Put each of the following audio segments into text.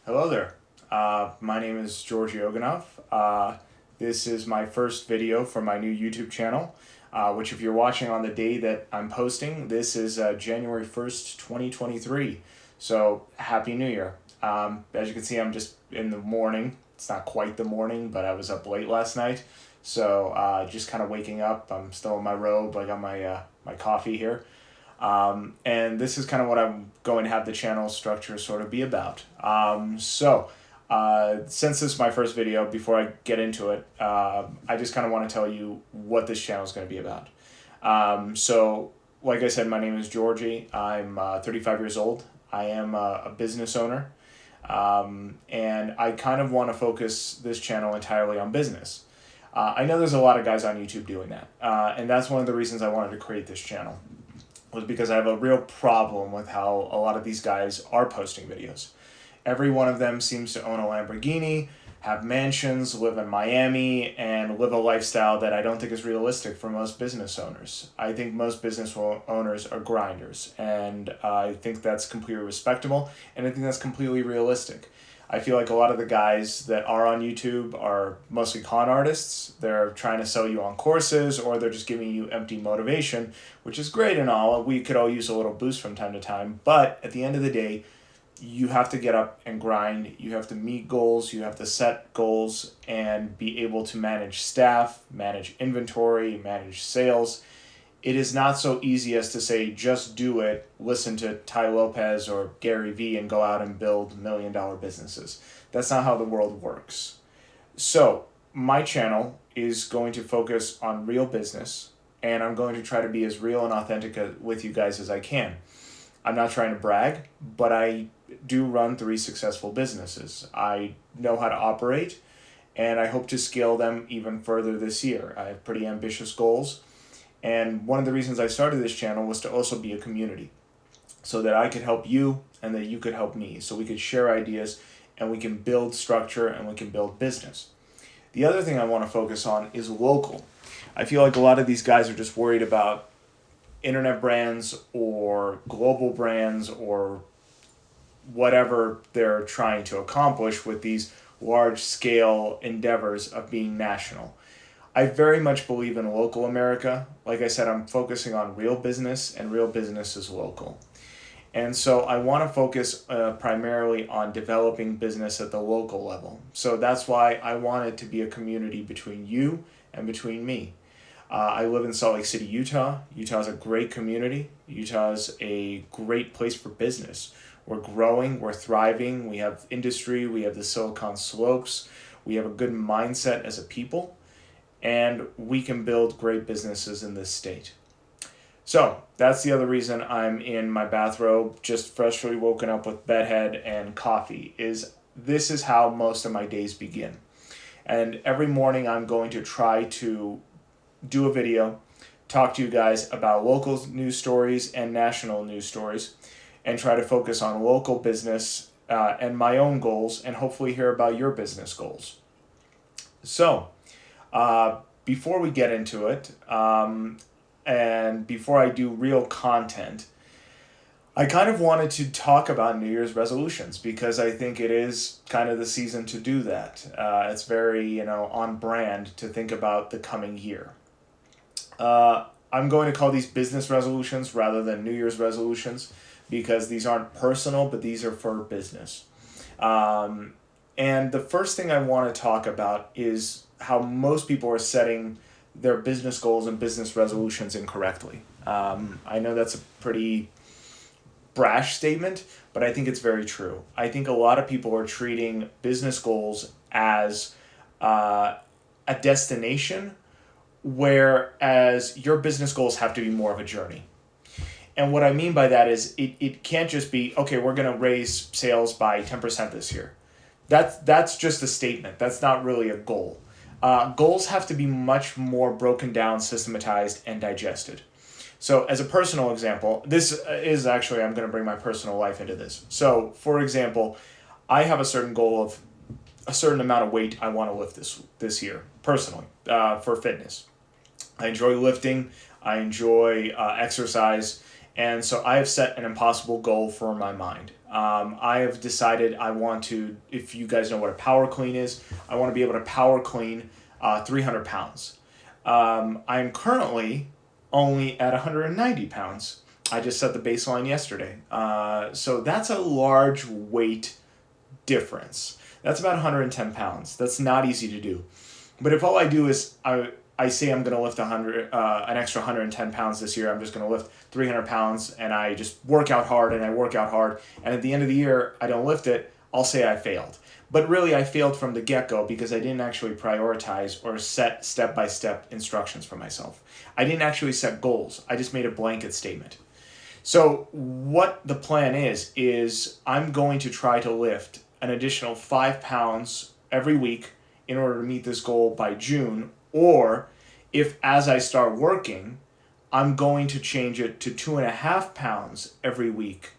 Hello there. My name is Georgi Oganov. This is my first video for my new YouTube channel, which if you're watching on the day that I'm posting, this is January 1st, 2023. So, Happy New Year. As you can see, I'm just in the morning. It's not quite the morning, but I was up late last night. So, just kind of waking up. I'm still in my robe. I got my coffee here. And this is kind of what I'm going to have the channel structure sort of be about. Since this is my first video, before I get into it, I just kind of want to tell you what this channel is going to be about. Like I said, my name is Georgie. I'm 35 years old. I am a business owner. And I kind of want to focus this channel entirely on business. I know there's a lot of guys on YouTube doing that. And that's one of the reasons I wanted to create this channel, was because I have a real problem with how a lot of these guys are posting videos. Every one of them seems to own a Lamborghini, have mansions, live in Miami, and live a lifestyle that I don't think is realistic for most business owners. I think most business owners are grinders, and I think that's completely respectable, and I think that's completely realistic. I feel like a lot of the guys that are on YouTube are mostly con artists. They're trying to sell you on courses, or they're just giving you empty motivation, which is great and all. We could all use a little boost from time to time. But at the end of the day, you have to get up and grind. You have to meet goals. You have to set goals and be able to manage staff, manage inventory, manage sales. It is not so easy as to say, just do it, listen to Ty Lopez or Gary Vee and go out and build $1 million businesses. That's not how the world works. So my channel is going to focus on real business, and I'm going to try to be as real and authentic with you guys as I can. I'm not trying to brag, but I do run 3 successful businesses. I know how to operate, and I hope to scale them even further this year. I have pretty ambitious goals. And one of the reasons I started this channel was to also be a community, so that I could help you and that you could help me, so we could share ideas and we can build structure and we can build business. The other thing I want to focus on is local. I feel like a lot of these guys are just worried about internet brands or global brands or whatever they're trying to accomplish with these large-scale endeavors of being national. I very much believe in local America. Like I said, I'm focusing on real business, and real business is local. And so I want to focus primarily on developing business at the local level. So that's why I want it to be a community between you and between me. I live in Salt Lake City, Utah. Utah is a great community. Utah is a great place for business. We're growing, we're thriving, we have industry, we have the Silicon Slopes, we have a good mindset as a people, and we can build great businesses in this state. So that's the other reason I'm in my bathrobe, just freshly woken up with bedhead and coffee. This is how most of my days begin. And every morning I'm going to try to do a video, talk to you guys about local news stories and national news stories, and try to focus on local business and my own goals, and hopefully hear about your business goals. So, before we get into it, and before I do real content, I kind of wanted to talk about New Year's resolutions, because I think it is kind of the season to do that. It's very, on brand to think about the coming year. I'm going to call these business resolutions rather than New Year's resolutions, because these aren't personal, but these are for business. And the first thing I want to talk about is how most people are setting their business goals and business resolutions incorrectly. I know that's a pretty brash statement, but I think it's very true. I think a lot of people are treating business goals as a destination, whereas your business goals have to be more of a journey. And what I mean by that is it can't just be, okay, we're going to raise sales by 10% this year. That's just a statement. That's not really a goal. Goals have to be much more broken down, systematized, and digested. So as a personal example, this is actually, I'm going to bring my personal life into this. So for example, I have a certain goal of a certain amount of weight I want to lift this year, personally, for fitness. I enjoy lifting. I enjoy exercise. And so I have set an impossible goal for my mind. I have decided I want to, if you guys know what a power clean is, I want to be able to power clean 300 pounds. I'm currently only at 190 pounds. I just set the baseline yesterday. So that's a large weight difference. That's about 110 pounds. That's not easy to do. But if all I do is I say I'm going to lift an extra 110 pounds this year, I'm just going to lift 300 pounds, and I just work out hard, and at the end of the year, I don't lift it, I'll say I failed. But really, I failed from the get-go because I didn't actually prioritize or set step-by-step instructions for myself. I didn't actually set goals. I just made a blanket statement. So what the plan is I'm going to try to lift an additional 5 pounds every week in order to meet this goal by June, or if as I start working, I'm going to change it to 2.5 pounds every week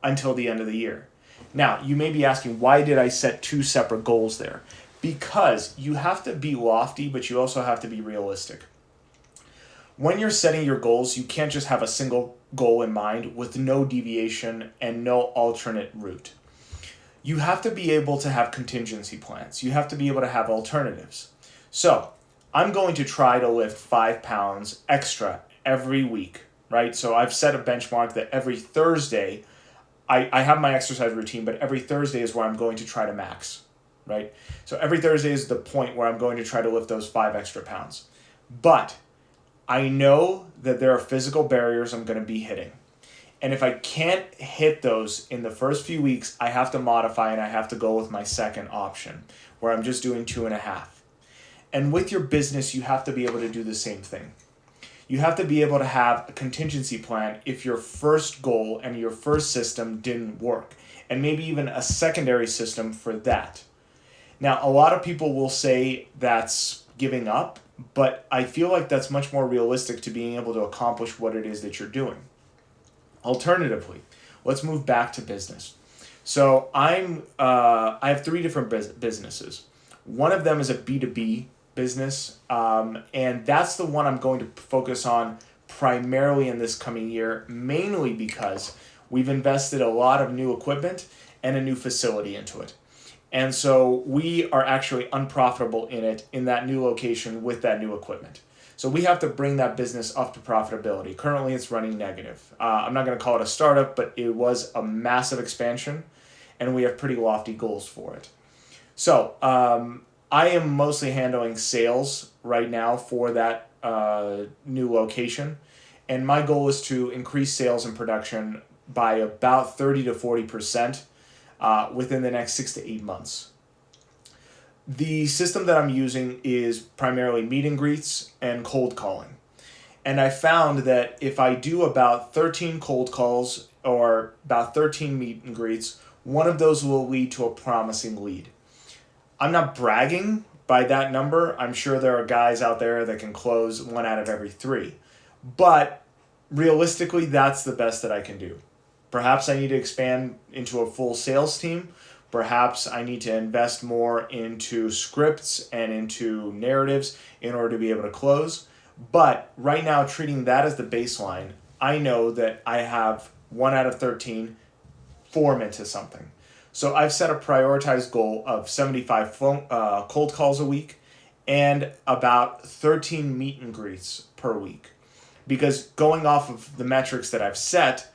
until the end of the year. Now, you may be asking, why did I set two separate goals there? Because you have to be lofty, but you also have to be realistic. When you're setting your goals, you can't just have a single goal in mind with no deviation and no alternate route. You have to be able to have contingency plans. You have to be able to have alternatives. So I'm going to try to lift 5 pounds extra every week, right? So I've set a benchmark that every Thursday, I have my exercise routine, but every Thursday is where I'm going to try to max, right? So every Thursday is the point where I'm going to try to lift those 5 extra pounds. But I know that there are physical barriers I'm going to be hitting. And if I can't hit those in the first few weeks, I have to modify and I have to go with my second option, where I'm just doing 2.5. And with your business, you have to be able to do the same thing. You have to be able to have a contingency plan if your first goal and your first system didn't work, and maybe even a secondary system for that. Now, a lot of people will say that's giving up, but I feel like that's much more realistic to being able to accomplish what it is that you're doing. Alternatively, let's move back to business. So I have 3 different businesses. One of them is a B2B business, and that's the one I'm going to focus on primarily in this coming year, mainly because we've invested a lot of new equipment and a new facility into it. And so we are actually unprofitable in that new location with that new equipment. So we have to bring that business up to profitability. Currently, it's running negative. I'm not going to call it a startup, but it was a massive expansion, and we have pretty lofty goals for it. So I am mostly handling sales right now for that new location, and my goal is to increase sales and production by about 30 to 40% within the next 6 to 8 months. The system that I'm using is primarily meet and greets and cold calling. And I found that if I do about 13 cold calls or about 13 meet and greets, one of those will lead to a promising lead. I'm not bragging by that number. I'm sure there are guys out there that can close 1 out of every 3. But realistically, that's the best that I can do. Perhaps I need to expand into a full sales team. Perhaps I need to invest more into scripts and into narratives in order to be able to close. But right now, treating that as the baseline, I know that I have 1 out of 13 form into something. So I've set a prioritized goal of 75 cold calls a week and about 13 meet and greets per week. Because going off of the metrics that I've set,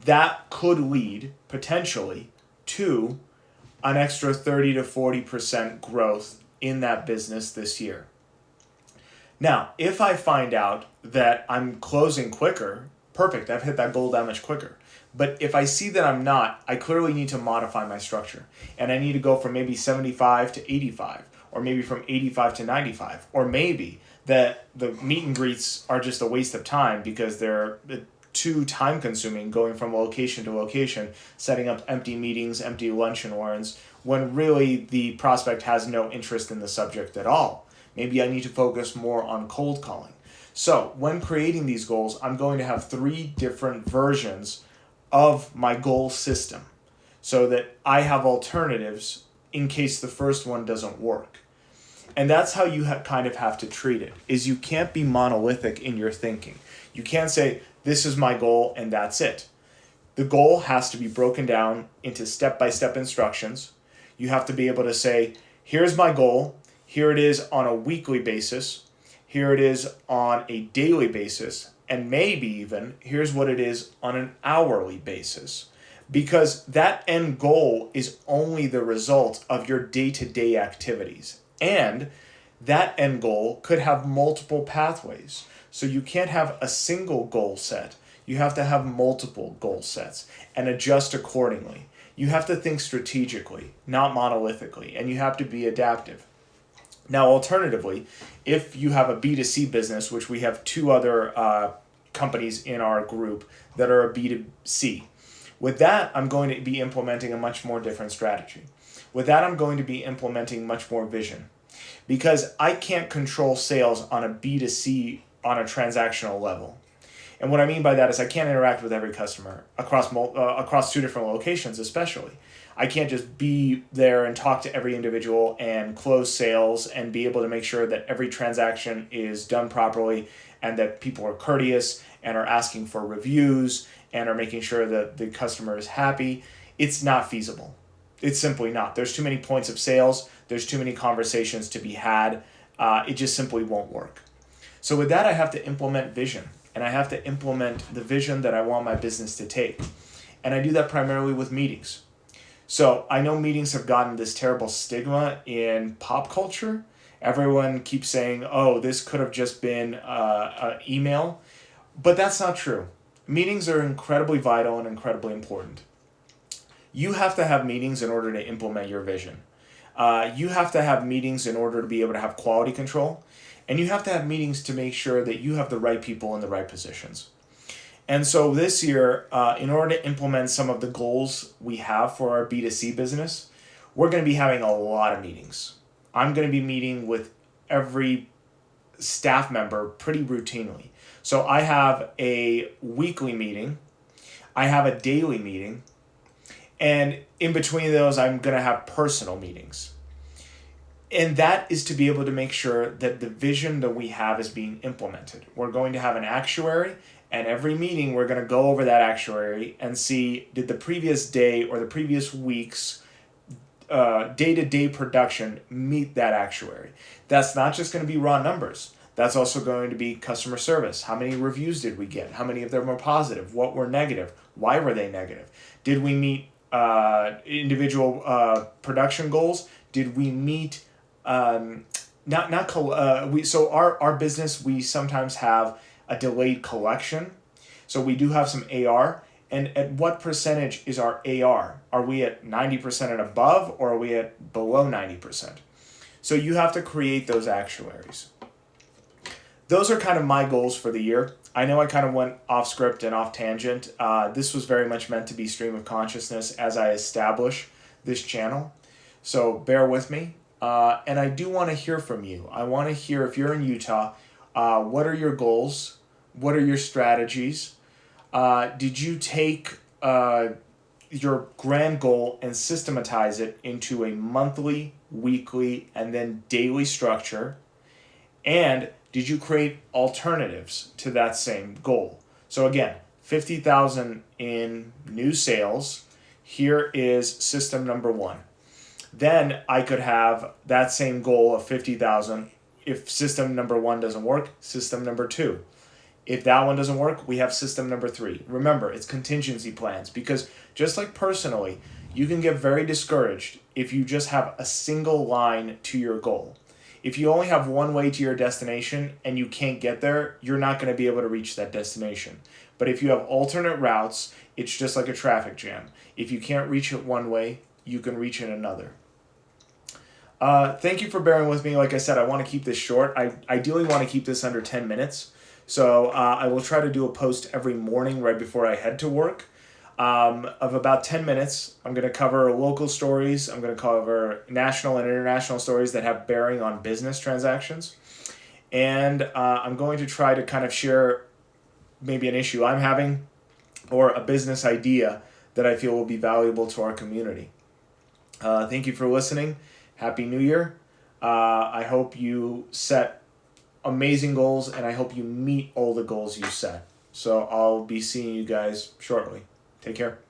that could lead potentially to an extra 30 to 40% growth in that business this year. Now, if I find out that I'm closing quicker, perfect, I've hit that goal that much quicker. But if I see that I'm not, I clearly need to modify my structure. And I need to go from maybe 75 to 85, or maybe from 85 to 95, or maybe that the meet and greets are just a waste of time because they're too time consuming going from location to location, setting up empty meetings, empty lunch and learns, when really the prospect has no interest in the subject at all. Maybe I need to focus more on cold calling. So when creating these goals, I'm going to have 3 different versions of my goal system so that I have alternatives in case the first one doesn't work. And that's how you kind of have to treat it, is you can't be monolithic in your thinking. You can't say, This is my goal and that's it. The goal has to be broken down into step-by-step instructions. You have to be able to say, here's my goal, here it is on a weekly basis, here it is on a daily basis, and maybe even here's what it is on an hourly basis. Because that end goal is only the result of your day-to-day activities. And that end goal could have multiple pathways. So you can't have a single goal set. You have to have multiple goal sets and adjust accordingly. You have to think strategically, not monolithically, and you have to be adaptive. Now, alternatively, if you have a B2C business, which we have two other companies in our group that are a B2C, with that, I'm going to be implementing a much more different strategy. With that, I'm going to be implementing much more vision, because I can't control sales on a B2C on a transactional level. And what I mean by that is I can't interact with every customer across two different locations especially. I can't just be there and talk to every individual and close sales and be able to make sure that every transaction is done properly and that people are courteous and are asking for reviews and are making sure that the customer is happy. It's not feasible. It's simply not. There's too many points of sales. There's too many conversations to be had. It just simply won't work. So with that, I have to implement vision. And I have to implement the vision that I want my business to take. And I do that primarily with meetings. So I know meetings have gotten this terrible stigma in pop culture. Everyone keeps saying, oh, this could have just been an email. But that's not true. Meetings are incredibly vital and incredibly important. You have to have meetings in order to implement your vision. You have to have meetings in order to be able to have quality control. And you have to have meetings to make sure that you have the right people in the right positions. And so this year, in order to implement some of the goals we have for our B2C business, we're going to be having a lot of meetings. I'm going to be meeting with every staff member pretty routinely. So I have a weekly meeting, I have a daily meeting, and in between those, I'm going to have personal meetings. And that is to be able to make sure that the vision that we have is being implemented. We're going to have an actuary, and every meeting we're going to go over that actuary and see, did the previous day or the previous week's day-to-day production meet that actuary? That's not just going to be raw numbers. That's also going to be customer service. How many reviews did we get? How many of them were positive? What were negative? Why were they negative? Did we meet individual production goals? Did we meet so our business, we sometimes have a delayed collection. So we do have some AR. And at what percentage is our AR? Are we at 90% and above, or are we at below 90%? So you have to create those actuaries. Those are kind of my goals for the year. I know I kind of went off script and off tangent. This was very much meant to be stream of consciousness as I establish this channel. So bear with me. And I do want to hear from you. I want to hear, if you're in Utah, what are your goals? What are your strategies? Did you take your grand goal and systematize it into a monthly, weekly, and then daily structure? And did you create alternatives to that same goal? So again, 50,000 in new sales. Here is system number one. Then I could have that same goal of 50,000. If system number one doesn't work, system number two. If that one doesn't work, we have system number three. Remember, it's contingency plans, because just like personally, you can get very discouraged if you just have a single line to your goal. If you only have one way to your destination and you can't get there, you're not going to be able to reach that destination. But if you have alternate routes, it's just like a traffic jam. If you can't reach it one way, you can reach it another. Thank you for bearing with me. Like I said, I want to keep this short. I ideally want to keep this under 10 minutes. So I will try to do a post every morning right before I head to work of about 10 minutes. I'm going to cover local stories. I'm going to cover national and international stories that have bearing on business transactions. And I'm going to try to kind of share maybe an issue I'm having or a business idea that I feel will be valuable to our community. Thank you for listening. Happy New Year. I hope you set amazing goals, and I hope you meet all the goals you set. So I'll be seeing you guys shortly. Take care.